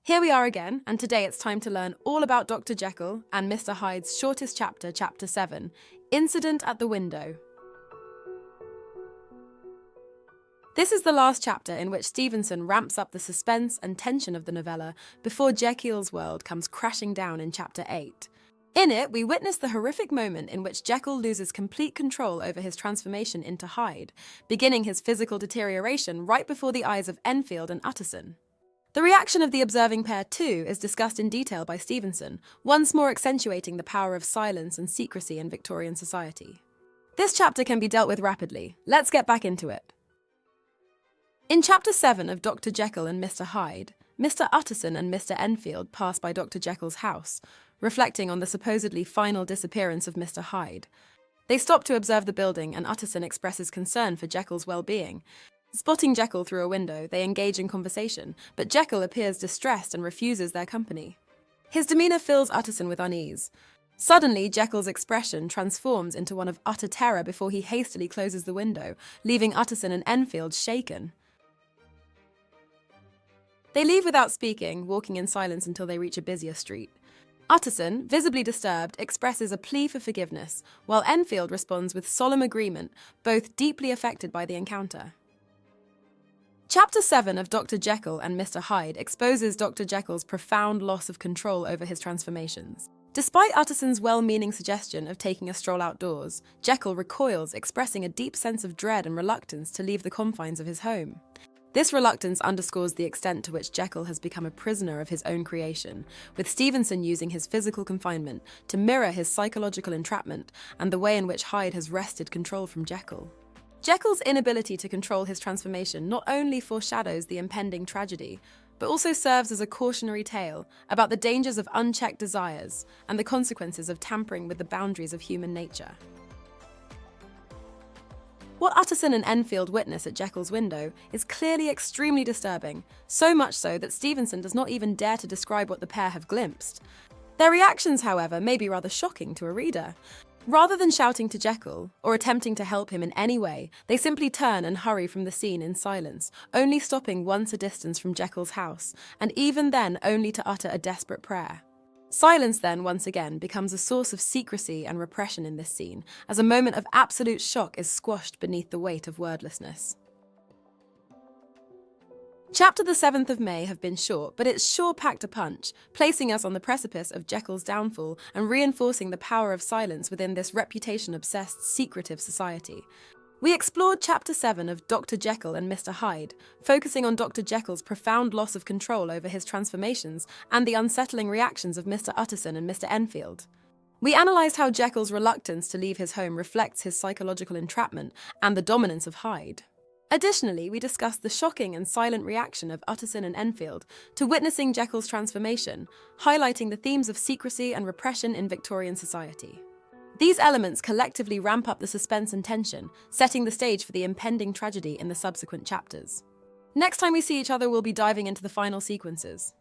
Here we are again, and today it's time to learn all about Dr. Jekyll and Mr. Hyde's shortest chapter, Chapter 7, Incident at the Window. This is the last chapter in which Stevenson ramps up the suspense and tension of the novella before Jekyll's world comes crashing down in Chapter 8. In it, we witness the horrific moment in which Jekyll loses complete control over his transformation into Hyde, beginning his physical deterioration right before the eyes of Enfield and Utterson. The reaction of the observing pair, too, is discussed in detail by Stevenson, once more accentuating the power of silence and secrecy in Victorian society. This chapter can be dealt with rapidly. Let's get back into it. In Chapter 7 of Dr. Jekyll and Mr. Hyde, Mr. Utterson and Mr. Enfield pass by Dr. Jekyll's house, reflecting on the supposedly final disappearance of Mr. Hyde. They stop to observe the building, and Utterson expresses concern for Jekyll's well-being. Spotting Jekyll through a window, they engage in conversation, but Jekyll appears distressed and refuses their company. His demeanor fills Utterson with unease. Suddenly, Jekyll's expression transforms into one of utter terror before he hastily closes the window, leaving Utterson and Enfield shaken. They leave without speaking, walking in silence until they reach a busier street. Utterson, visibly disturbed, expresses a plea for forgiveness, while Enfield responds with solemn agreement, both deeply affected by the encounter. Chapter 7 of Dr. Jekyll and Mr. Hyde exposes Dr. Jekyll's profound loss of control over his transformations. Despite Utterson's well-meaning suggestion of taking a stroll outdoors, Jekyll recoils, expressing a deep sense of dread and reluctance to leave the confines of his home. This reluctance underscores the extent to which Jekyll has become a prisoner of his own creation, with Stevenson using his physical confinement to mirror his psychological entrapment and the way in which Hyde has wrested control from Jekyll. Jekyll's inability to control his transformation not only foreshadows the impending tragedy, but also serves as a cautionary tale about the dangers of unchecked desires and the consequences of tampering with the boundaries of human nature. What Utterson and Enfield witness at Jekyll's window is clearly extremely disturbing, so much so that Stevenson does not even dare to describe what the pair have glimpsed. Their reactions, however, may be rather shocking to a reader. Rather than shouting to Jekyll, or attempting to help him in any way, they simply turn and hurry from the scene in silence, only stopping once a distance from Jekyll's house, and even then only to utter a desperate prayer. Silence then, once again, becomes a source of secrecy and repression in this scene, as a moment of absolute shock is squashed beneath the weight of wordlessness. Chapter the 7th of May have been short, but it's sure packed a punch, placing us on the precipice of Jekyll's downfall and reinforcing the power of silence within this reputation-obsessed, secretive society. We explored Chapter 7 of Dr. Jekyll and Mr. Hyde, focusing on Dr. Jekyll's profound loss of control over his transformations and the unsettling reactions of Mr. Utterson and Mr. Enfield. We analysed how Jekyll's reluctance to leave his home reflects his psychological entrapment and the dominance of Hyde. Additionally, we discussed the shocking and silent reaction of Utterson and Enfield to witnessing Jekyll's transformation, highlighting the themes of secrecy and repression in Victorian society. These elements collectively ramp up the suspense and tension, setting the stage for the impending tragedy in the subsequent chapters. Next time we see each other, we'll be diving into the final sequences.